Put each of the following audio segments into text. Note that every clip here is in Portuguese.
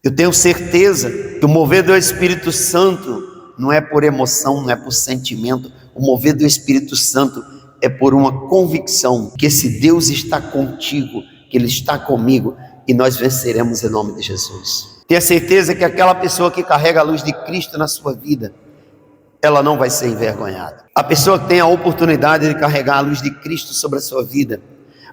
Eu tenho certeza que o mover do Espírito Santo não é por emoção, não é por sentimento. O mover do Espírito Santo é por uma convicção que esse Deus está contigo, que Ele está comigo, e nós venceremos em nome de Jesus. Tenha certeza que aquela pessoa que carrega a luz de Cristo na sua vida, ela não vai ser envergonhada. A pessoa que tem a oportunidade de carregar a luz de Cristo sobre a sua vida,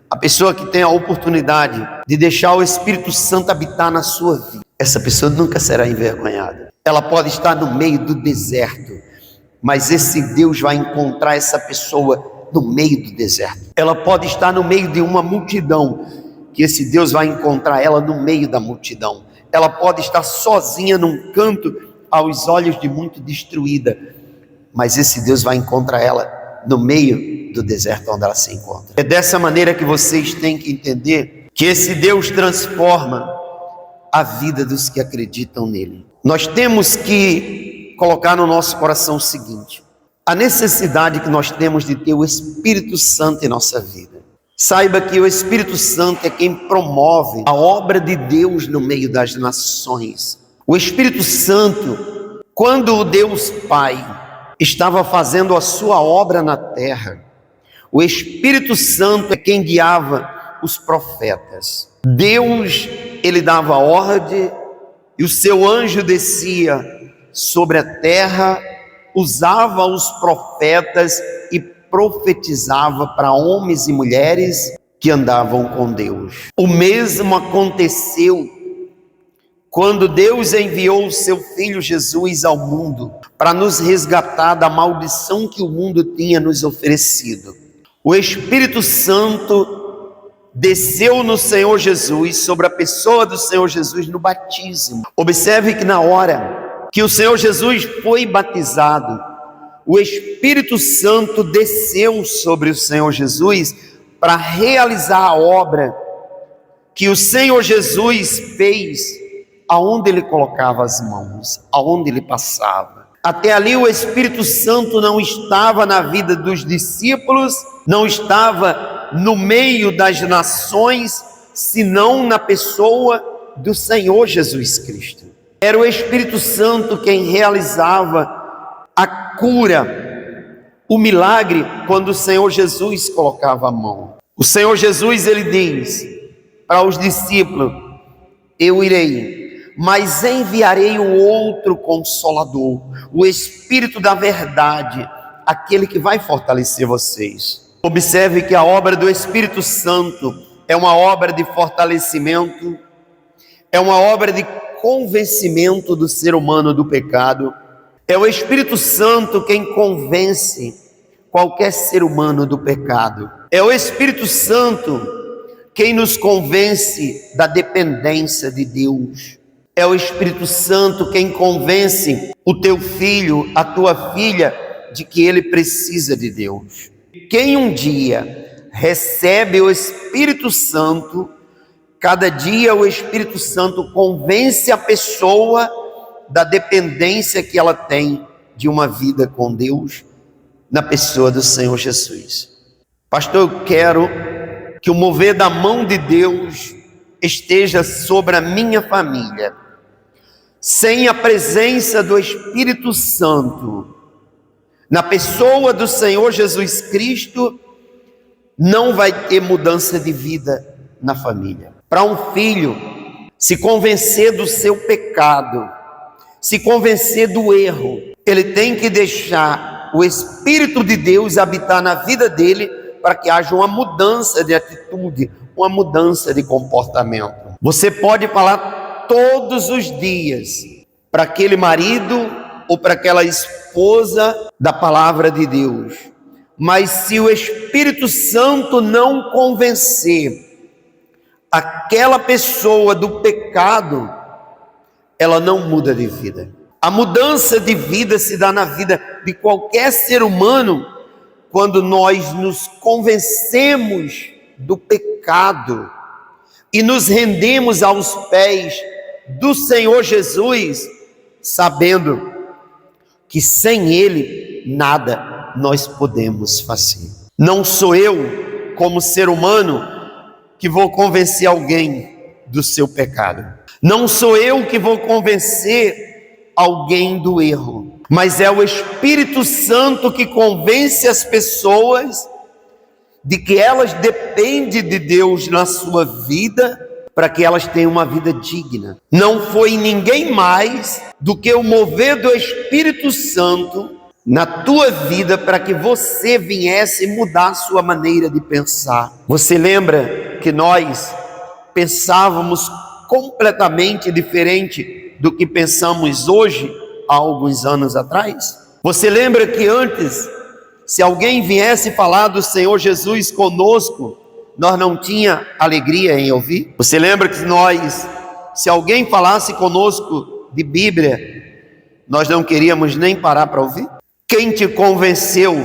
a pessoa que tem a oportunidade de deixar o Espírito Santo habitar na sua vida, essa pessoa nunca será envergonhada. Ela pode estar no meio do deserto, mas esse Deus vai encontrar essa pessoa no meio do deserto. Ela pode estar no meio de uma multidão, que esse Deus vai encontrar ela no meio da multidão. Ela pode estar sozinha num canto, aos olhos de muito destruída, mas esse Deus vai encontrar ela no meio do deserto onde ela se encontra. É dessa maneira que vocês têm que entender que esse Deus transforma a vida dos que acreditam nele. Nós temos que colocar no nosso coração o seguinte: a necessidade que nós temos de ter o Espírito Santo em nossa vida. Saiba que o Espírito Santo é quem promove a obra de Deus no meio das nações. O Espírito Santo, quando o Deus Pai estava fazendo a sua obra na terra, o Espírito Santo é quem guiava os profetas. Deus, ele dava ordem e o seu anjo descia sobre a terra, usava os profetas e profetizava para homens e mulheres que andavam com Deus. O mesmo aconteceu quando Deus enviou o seu Filho Jesus ao mundo para nos resgatar da maldição que o mundo tinha nos oferecido. O Espírito Santo desceu no Senhor Jesus, sobre a pessoa do Senhor Jesus no batismo. Observe que na hora que o Senhor Jesus foi batizado, o Espírito Santo desceu sobre o Senhor Jesus para realizar a obra que o Senhor Jesus fez aonde ele colocava as mãos, aonde ele passava. Até ali o Espírito Santo não estava na vida dos discípulos, não estava no meio das nações, senão na pessoa do Senhor Jesus Cristo. Era o Espírito Santo quem realizava a cura, o milagre, quando o Senhor Jesus colocava a mão. O Senhor Jesus, ele diz para os discípulos: eu irei, mas enviarei o outro Consolador, o Espírito da verdade, aquele que vai fortalecer vocês. Observe que a obra do Espírito Santo é uma obra de fortalecimento, é uma obra de convencimento do ser humano do pecado. É o Espírito Santo quem convence qualquer ser humano do pecado. É o Espírito Santo quem nos convence da dependência de Deus. É o Espírito Santo quem convence o teu filho, a tua filha, de que ele precisa de Deus. Quem um dia recebe o Espírito Santo, cada dia o Espírito Santo convence a pessoa da dependência que ela tem de uma vida com Deus, na pessoa do Senhor Jesus. Pastor, eu quero que o mover da mão de Deus esteja sobre a minha família. Sem a presença do Espírito Santo, na pessoa do Senhor Jesus Cristo, não vai ter mudança de vida na família. Para um filho se convencer do seu pecado, se convencer do erro, ele tem que deixar o Espírito de Deus habitar na vida dele, para que haja uma mudança de atitude, uma mudança de comportamento. Você pode falar todos os dias para aquele marido ou para aquela esposa da palavra de Deus, mas se o Espírito Santo não convencer aquela pessoa do pecado, ela não muda de vida. A mudança de vida se dá na vida de qualquer ser humano quando nós nos convencemos do pecado e nos rendemos aos pés do Senhor Jesus, sabendo que sem Ele nada nós podemos fazer. Não sou eu, como ser humano, que vou convencer alguém do seu pecado. Não sou eu que vou convencer alguém do erro, mas é o Espírito Santo que convence as pessoas de que elas dependem de Deus na sua vida, para que elas tenham uma vida digna. Não foi ninguém mais do que o mover do Espírito Santo na tua vida para que você viesse mudar a sua maneira de pensar. Você lembra que nós pensávamos completamente diferente do que pensamos hoje, há alguns anos atrás? Você lembra que antes, se alguém viesse falar do Senhor Jesus conosco, nós não tinha alegria em ouvir? Você lembra que se alguém falasse conosco de Bíblia, nós não queríamos nem parar para ouvir? Quem te convenceu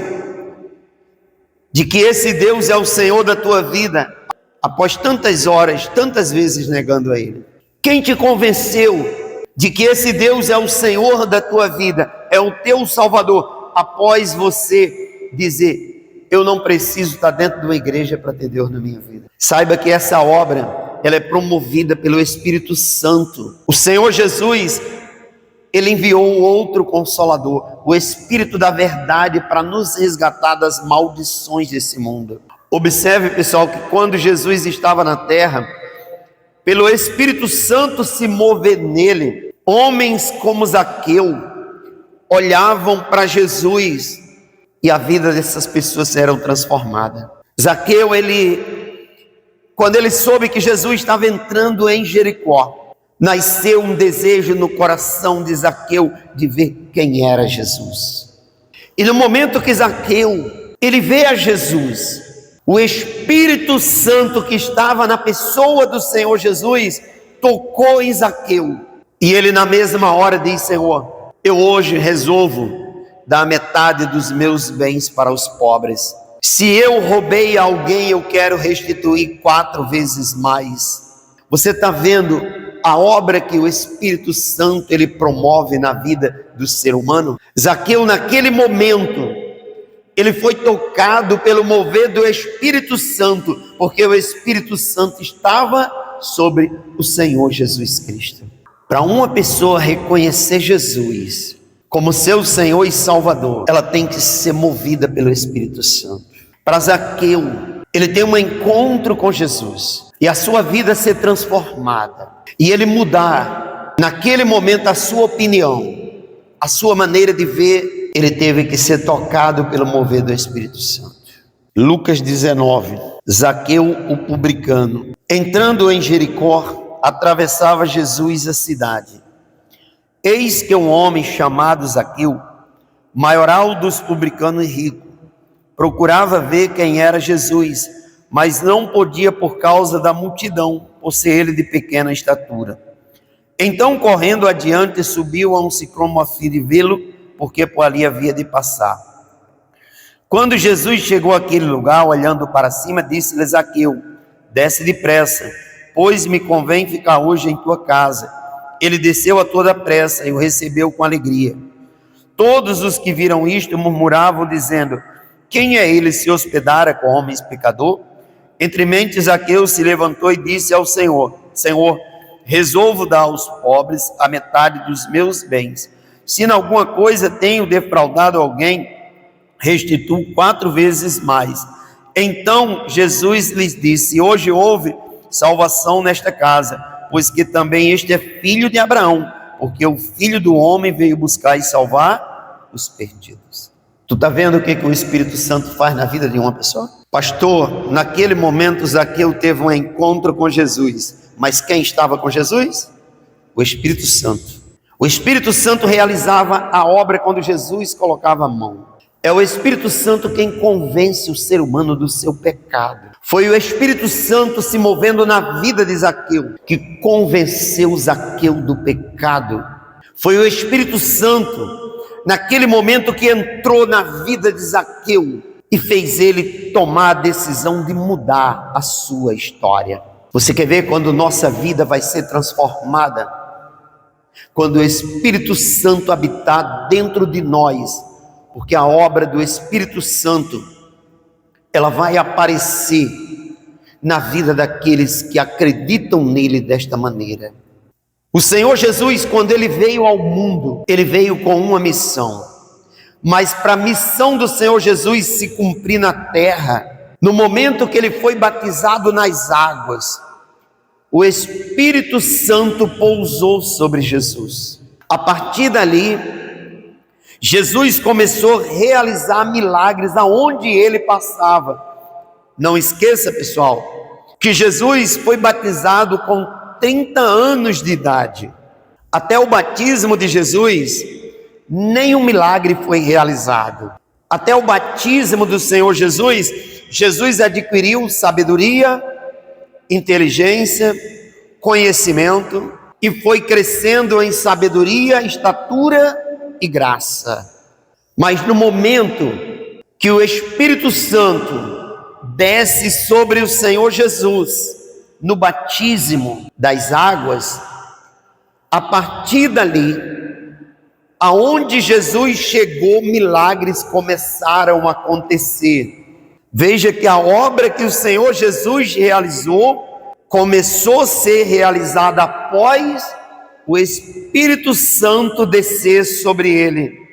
de que esse Deus é o Senhor da tua vida, após tantas horas, tantas vezes negando a Ele? Quem te convenceu de que esse Deus é o Senhor da tua vida, é o teu Salvador, após você dizer: eu não preciso estar dentro de uma igreja para ter Deus na minha vida? Saiba que essa obra, ela é promovida pelo Espírito Santo. O Senhor Jesus, Ele enviou outro Consolador, o Espírito da verdade, para nos resgatar das maldições desse mundo. Observe, pessoal, que quando Jesus estava na terra, pelo Espírito Santo se mover nele, homens como Zaqueu olhavam para Jesus e a vida dessas pessoas era transformada. Zaqueu, quando ele soube que Jesus estava entrando em Jericó, nasceu um desejo no coração de Zaqueu de ver quem era Jesus. E no momento que Zaqueu, ele vê a Jesus, o Espírito Santo que estava na pessoa do Senhor Jesus, tocou em Zaqueu. E ele na mesma hora disse: Senhor, eu hoje resolvo dar metade dos meus bens para os pobres. Se eu roubei a alguém, eu quero restituir 4 vezes mais. Você está vendo a obra que o Espírito Santo ele promove na vida do ser humano? Zaqueu, naquele momento, ele foi tocado pelo mover do Espírito Santo, porque o Espírito Santo estava sobre o Senhor Jesus Cristo. Para uma pessoa reconhecer Jesus como seu Senhor e Salvador, ela tem que ser movida pelo Espírito Santo. Para Zaqueu, ele tem um encontro com Jesus e a sua vida ser transformada, e ele mudar naquele momento a sua opinião, a sua maneira de ver. Ele teve que ser tocado pelo mover do Espírito Santo. Lucas 19. Zaqueu, o publicano, entrando em Jericó, atravessava Jesus a cidade. Eis que um homem chamado Zaqueu, maioral dos publicanos e rico, procurava ver quem era Jesus, mas não podia por causa da multidão, por ser ele de pequena estatura. Então, correndo adiante, subiu a um sicômoro a fim de vê-lo, porque por ali havia de passar. Quando Jesus chegou àquele lugar, olhando para cima, disse-lhe: Zaqueu, desce depressa, pois me convém ficar hoje em tua casa. Ele desceu a toda pressa e o recebeu com alegria. Todos os que viram isto murmuravam, dizendo: quem é ele se hospedara com homens pecador? Entre mentes, Zaqueu se levantou e disse ao Senhor: Senhor, resolvo dar aos pobres a metade dos meus bens. Se em alguma coisa tenho defraudado alguém, restituo 4 vezes mais. Então Jesus lhes disse: hoje houve salvação nesta casa, pois que também este é filho de Abraão, porque o Filho do Homem veio buscar e salvar os perdidos. Tu está vendo o que o Espírito Santo faz na vida de uma pessoa? Pastor, naquele momento Zaqueu teve um encontro com Jesus, mas quem estava com Jesus? O Espírito Santo. O Espírito Santo realizava a obra quando Jesus colocava a mão. É o Espírito Santo quem convence o ser humano do seu pecado. Foi o Espírito Santo se movendo na vida de Zaqueu que convenceu Zaqueu do pecado. Foi o Espírito Santo naquele momento que entrou na vida de Zaqueu e fez ele tomar a decisão de mudar a sua história. Você quer ver quando nossa vida vai ser transformada? Quando o Espírito Santo habitar dentro de nós, porque a obra do Espírito Santo, ela vai aparecer na vida daqueles que acreditam nele desta maneira. O Senhor Jesus, quando ele veio ao mundo, ele veio com uma missão. Mas para a missão do Senhor Jesus se cumprir na terra, no momento que ele foi batizado nas águas, o Espírito Santo pousou sobre Jesus. A partir dali, Jesus começou a realizar milagres aonde ele passava. Não esqueça, pessoal, que Jesus foi batizado com 30 anos de idade. Até o batismo de Jesus, nenhum milagre foi realizado. Até o batismo do Senhor Jesus, Jesus adquiriu sabedoria, inteligência, conhecimento e foi crescendo em sabedoria, estatura e graça. Mas no momento que o Espírito Santo desce sobre o Senhor Jesus, no batismo das águas, a partir dali, aonde Jesus chegou, milagres começaram a acontecer. Veja que a obra que o Senhor Jesus realizou começou a ser realizada após o Espírito Santo descer sobre ele.